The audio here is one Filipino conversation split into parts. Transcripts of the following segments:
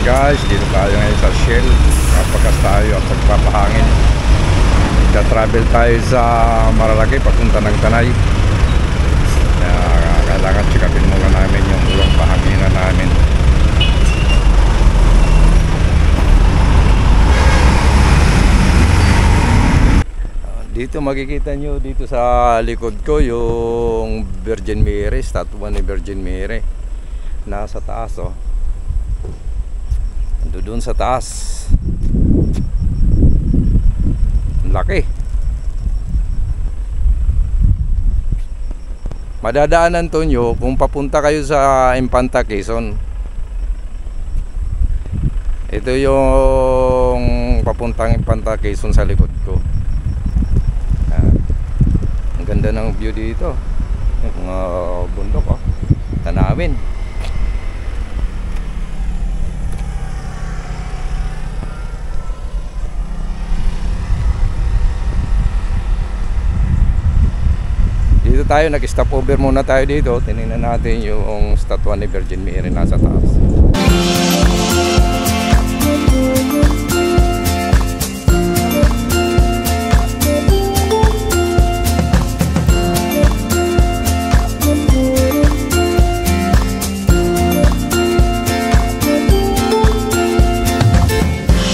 Guys, dito tayo ngayon sa Shell. Kapagas tayo at pagpapahangin. Travel tayo sa Malalaki papunta ng Tanay. Kailangan check-upin muna namin yung ulong pahanginan namin. Dito makikita nyo dito sa likod ko yung Virgin Mary, statue ni Virgin Mary. Nasa taas oh. Doon sa taas. Laki. Madadaanan to nyo kung papunta kayo sa Infanta, Quezon. Ito yung papuntang Infanta, Quezon sa likod ko. Ang ganda ng view dito. Yung bundok oh. Tanawin. Dito tayo, nag-stop over muna tayo dito. Tinignan natin yung statue ni Virgin Mary nasa taas.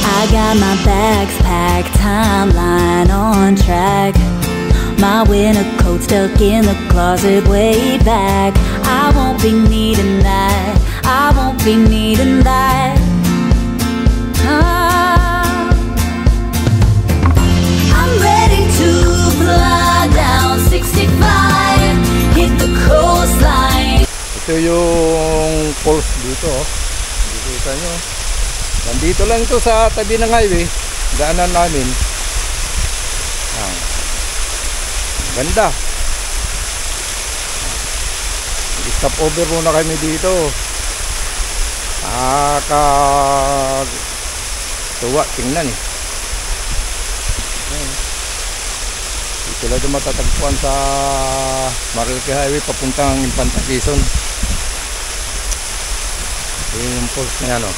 I got my bags packed, timeline on track. My winter coat stuck in the closet way back. I won't be needing that. I won't be needing that. I'm ready to fly down 65, hit the coastline. Ito yung falls dito oh. Dito nyo. Nandito lang ito sa tabi ng highway. Daanan namin. Ganda. Stop over muna kami dito. Tuwa, tingnan eh. Dito lang matatagpuan sa Marilaki Highway papuntang Infanta, Quezon. Yung falls na yan oh.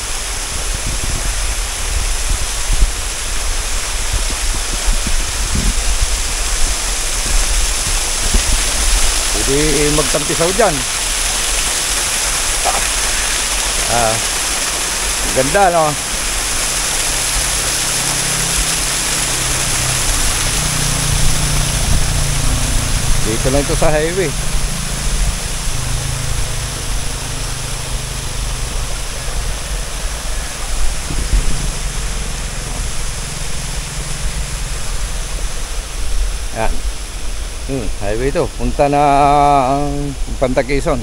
Pwede magtampisaw dyan. Ganda no. Dito lang ito sa highway. Yan. Highway ito, punta na Infanta, Quezon.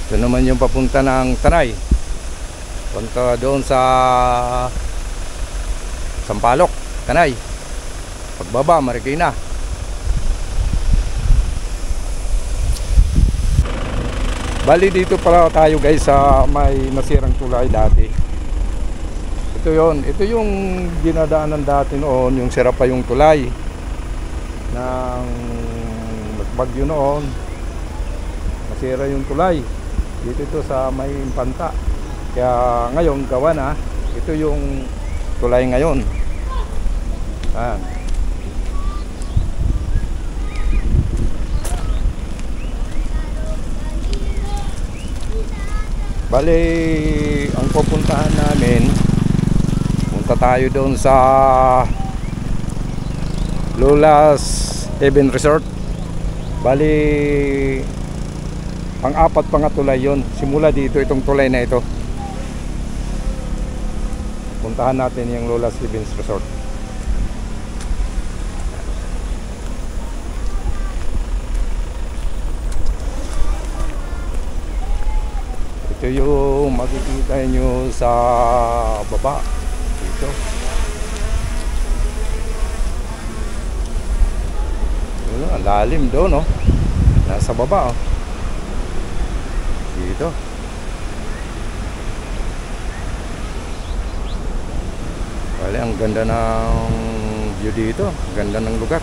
Ito naman yung papunta ng Tanay. Punta doon sa Sampaloc, Tanay. Pagbaba, Marikina. Bali dito pala tayo guys sa may nasirang tulay dati. Ito yon, ito yung dinadaanan dati noon, yung sira pa yung tulay ng nagbagyo noon, nasira yung tulay dito ito sa may Infanta. Kaya ngayon gawa na, ito yung tulay ngayon. Bali ang pupuntahan namin, punta tayo doon sa Lola's Heaven Resort. Bali pang-apat pa nga tulay yun. Simula dito itong tulay na ito. Puntahan natin yung Lola's Heaven Resort. Ito yung makikita nyo sa baba dito. Ang lalim doon oh. Nasa baba oh. Dito. Bale, ang ganda ng view dito. Ang ganda ng lugar.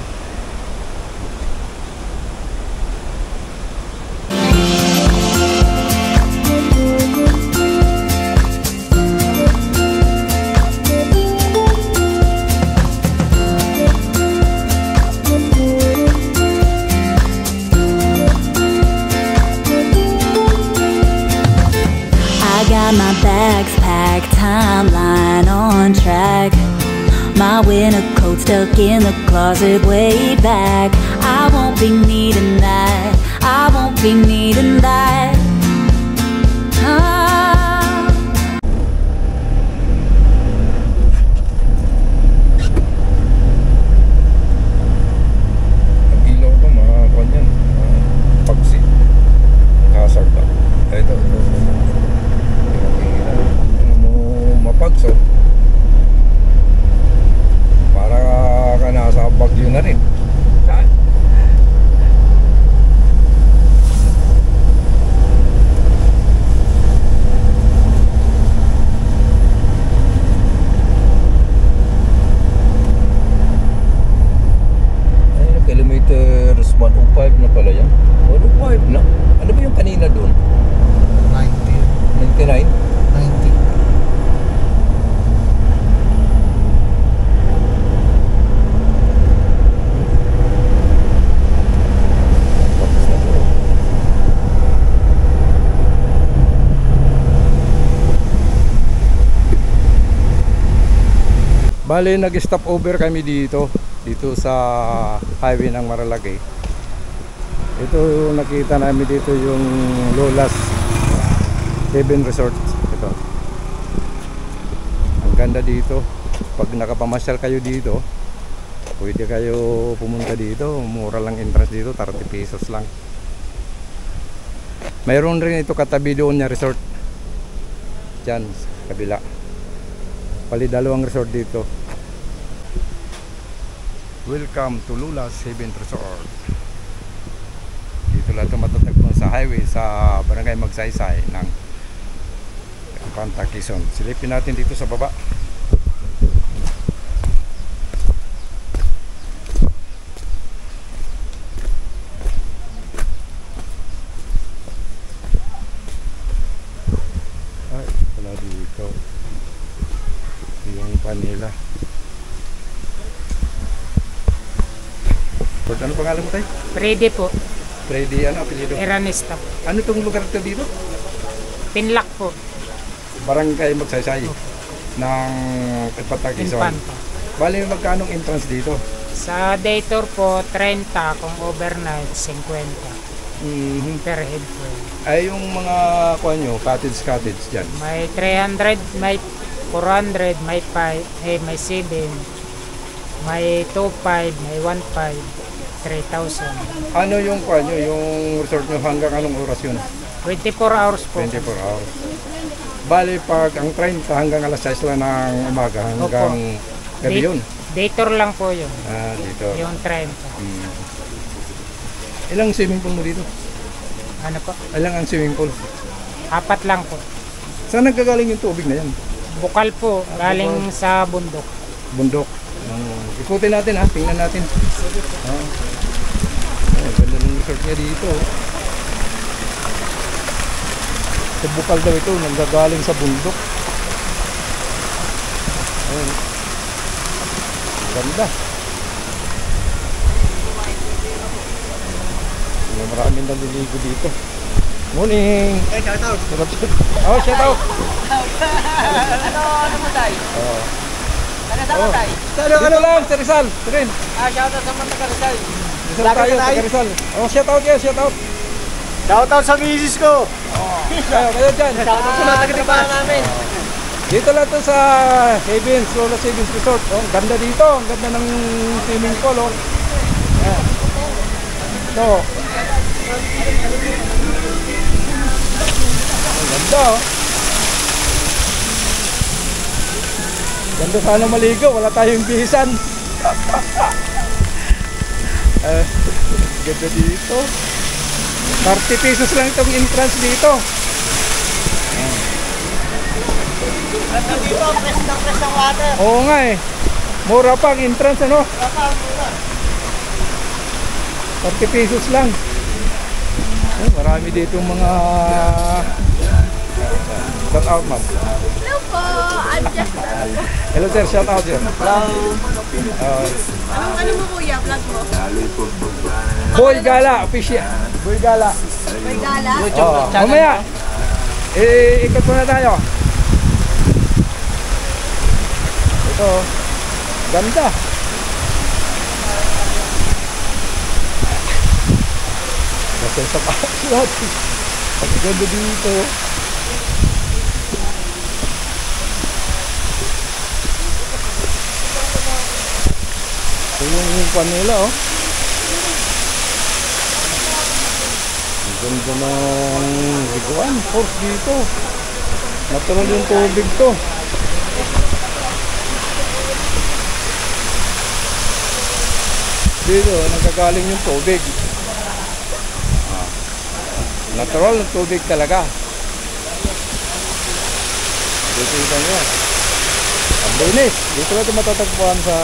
got my bags packed, timeline on track. My winter coat stuck in the closet way back. I won't be needing that. I won't be needing that. Ah. Ang ilaw ko, mga kanyan. Pagsi. Hazard pa. Ito. Ano mo mapagso. Para ka nasa bagyo na rin. Kilometers 105 na pala yan. 105 na? Ano ba yung kanina doon? 90. 99? 90. Tapos na to. Bale, nag-stop over kami dito sa highway ng Maralaque. Ito nakita namin dito yung Lola's Heaven Resort. Ito. Ang ganda dito. Pag nakapamasyal kayo dito, pwede kayo pumunta dito. Mura lang entrance dito, 30 pesos lang. Mayroon rin ito katabi doon niya resort. Diyan sa kabila. Pali dalawang resort dito. Welcome to Lola's Heaven Resort. Dito lang ito matatagpuan sa highway sa Barangay Magsaysay ng Panta, Quezon. Silipin natin dito sa baba. Ay, wala dito. Yung panila. Ano pangalan mo tayo? Freddy po, Freddy, ano apelyido? Eranista po. Ano itong lugar ito dito? Pinlock po, Barangay Magsaysay ng Panta, Quezon. Infanta. Bali, magkano entrance dito? Sa day tour po, 30. Kung overnight, 50. Per head po. Ay, yung mga kuha nyo, cottage dyan. May 300, may 400, may 5, may 7, may 2.5, may 1.5, 3,000. Ano yung kuha nyo, yung resort nyo hanggang anong oras yun? 24 hours po. 24 hours. Bali, pag ang 30 hanggang alas 6 lang ng umaga hanggang gabi yun. Day tour lang po yun. Ah, dito. Yung 30. Ilang swimming pool mo dito? Ano po? Ilang ang swimming pool? 4 lang po. Saan nagkagaling yung tubig na yan? Bukal po, galing sa bundok. Bundok. Ikutin natin ha, tingnan natin. Ganda ng resort niya dito. Sa bukal daw ito, nanggagaling sa bundok. Ayan. Ganda. Maraming naliligo dito. Morning! Hey, shout out! Oh, shout out! Ano mo tayo? Taga saan mo tayo? Dito lang, sa Rizal. Rin. Shout out sa mga taga Rizal. Rizal tayo, taga Rizal. Oh, shout out yan, shout out. Shout out sa misis ko! Kayo dyan. Shout out sa mga taga-tipahan namin. Dito lang to sa Heavens, Lola's Heavens Resort. Oh, ang ganda dito, ang ganda ng swimming pool. Oh. Ayan. Ito. Ang ganda oh. Ganda sana maligo, wala tayong bihisan. Ganda dito. 30 pesos lang itong entrance dito. Ganda dito, press ng water. Oo nga eh. Mura pa ang entrance ano? 30 pesos lang. Ay, marami dito mga shout out ma'am. Hello po, I'm just... Hello sir, shout out sir. Hello. Ano mo kuya, vlog mo? Boy Gala, official. Boy Gala. May gala? Oh, mamaya. Ikot muna tayo. Ito, ganda. Kasi sa pakilat. Ang ganda dito. Ito yung panila, oh. Ang ganda ng liguan, force dito. Natural yung tubig to. Dito, nagkagaling yung tubig. Natural ng tubig talaga. Dito ito nyo. Ang linis. Dito lang ito matatagpuan sa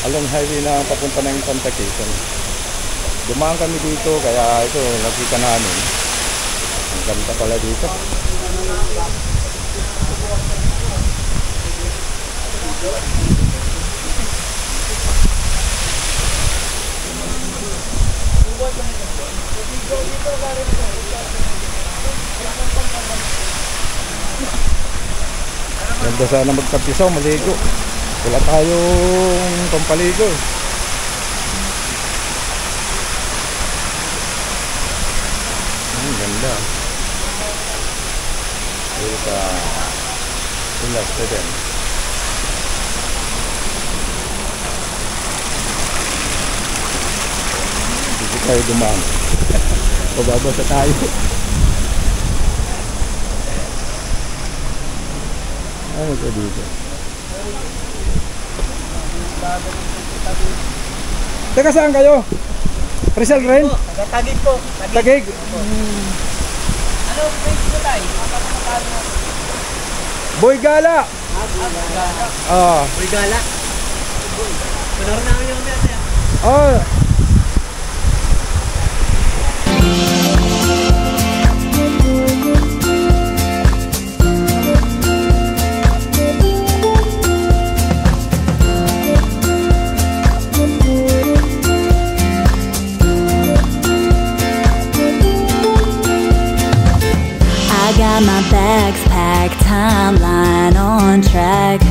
along highway na papunta ng Santa Quezon. Dumaan kami dito kaya ito nakita namin. Ang ganda pala dito. Ganda sana magtapisaw, maligo. Wala tayong pampaligo. Ang ganda. Dito sa Ulas na din. Dito tayo dumaan. Bababasa tayo. Ano ito dito? Teka, saan kayo? Rizal rin? Tagig po. Tagig? Ano, pwede ko tayo? Boy Gala! Ah. Uy, gala. Panahon namin yung miyata yan. Ah. I got my bags packed, timeline on track.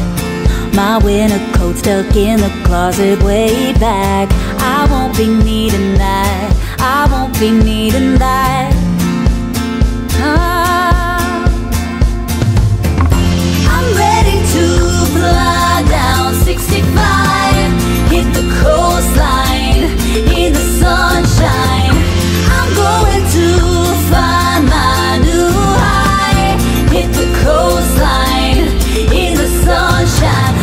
My winter coat stuck in the closet way back. I won't be needing that. I won't be needing that. Ah. I'm ready to fly down 65, hit the coastline in the sunshine. I'm going to find my new high, hit the coastline in the sunshine.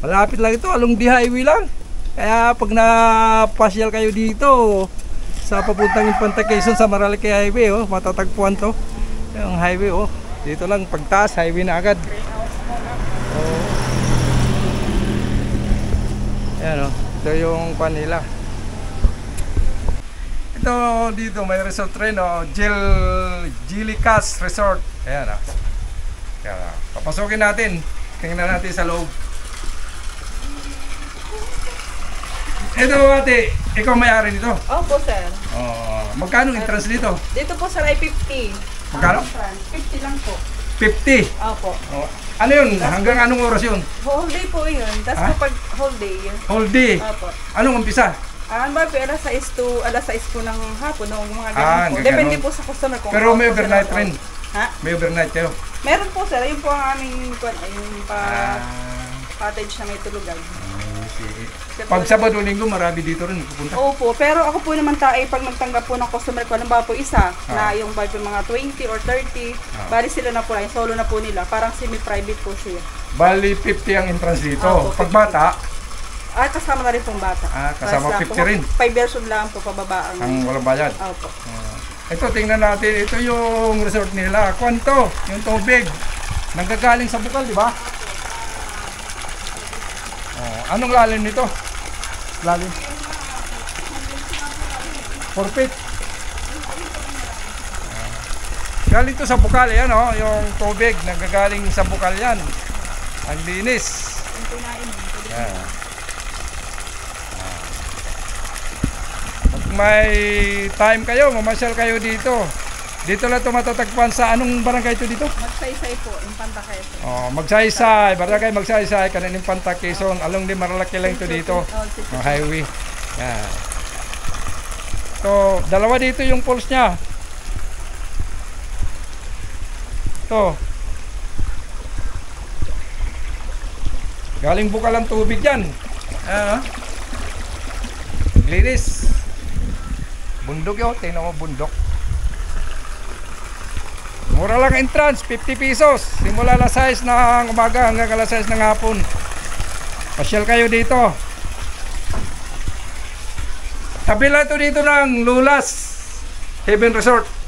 Malapit lang ito, along the highway lang. Kaya pag napasyal kayo dito sa papuntang Infanta Quezon sa Maraliki Highway, oh, matatagpuan to. Yung highway, oh. Dito lang pagtaas, highway na agad. Oh. Ayan, oh. Ito yung panila. Ito dito may resort rin, oh. Jilicas Resort. Ayan, oh. Kaya, papasukin natin. Tingnan natin sa loob. Ito ate, ikaw may-ari nito? Opo, sir. Magkano entrance dito? Dito po, sir, ay 50. Magkano? 50 lang po. 50. Opo. Oh. Ano yun? Hanggang anong oras yun? Whole day po yun. Tapos Ha? kapag whole day yun. Whole day. Opo. Anong umpisa? Ano ba po, alas 6 po ng hapon, no, mga ganun po. hanggang Depende ganun. po sa customer kung Pero may ano po sila overnight po. rin. Ha? May overnight kayo. Meron po, sir. Yun po ang aming yung Ah, cottage na may tulugan. sige. Kasi Pag po- Sabado Linggo, marami dito rin pupunta. Opo, pero ako po naman pag nagtanggap po ng customer ko, halimbawa po isa, na yung bag yung mga 20 or 30, bali sila na po, yung solo na po nila, parang semi-private po siya. Bali 50 ang entrance dito. Opo, Pag 50. bata, Kasama na rin pong bata. kasama 50 rin. 5 years old lang po, pababa ang... ang walang bayad. Opo. Ito, tingnan natin. Ito yung resort nila. Kwanto? Yung tubig. Nanggagaling sa bukal, di ba? Anong lalim nito? Lalim? 4 feet. Galing to sa bukal yan, oh, yung tubig nagagaling sa bukal yan. Ang linis. Yan. Pag may time kayo, mamasyal kayo dito. Dito lang ito matatagpuan sa anong barangay ito dito? Magsaysay po, Infanta Quezon. Oh, Magsaysay, barangay Magsaysay, kanin Infanta Quezon, along di Maralaki lang ito dito. Highway. Yan. So, dalawa dito yung poles niya. Ito. Galing bukal ang tubig yan. Linis. Bundok yun, tingnan mo bundok. Mura lang entrance, 50 pesos. Simula alas 6 ng umaga hanggang alas 6 ng hapon. Pasyal kayo dito. Tabi lang ito dito ng Lulas Heaven Resort.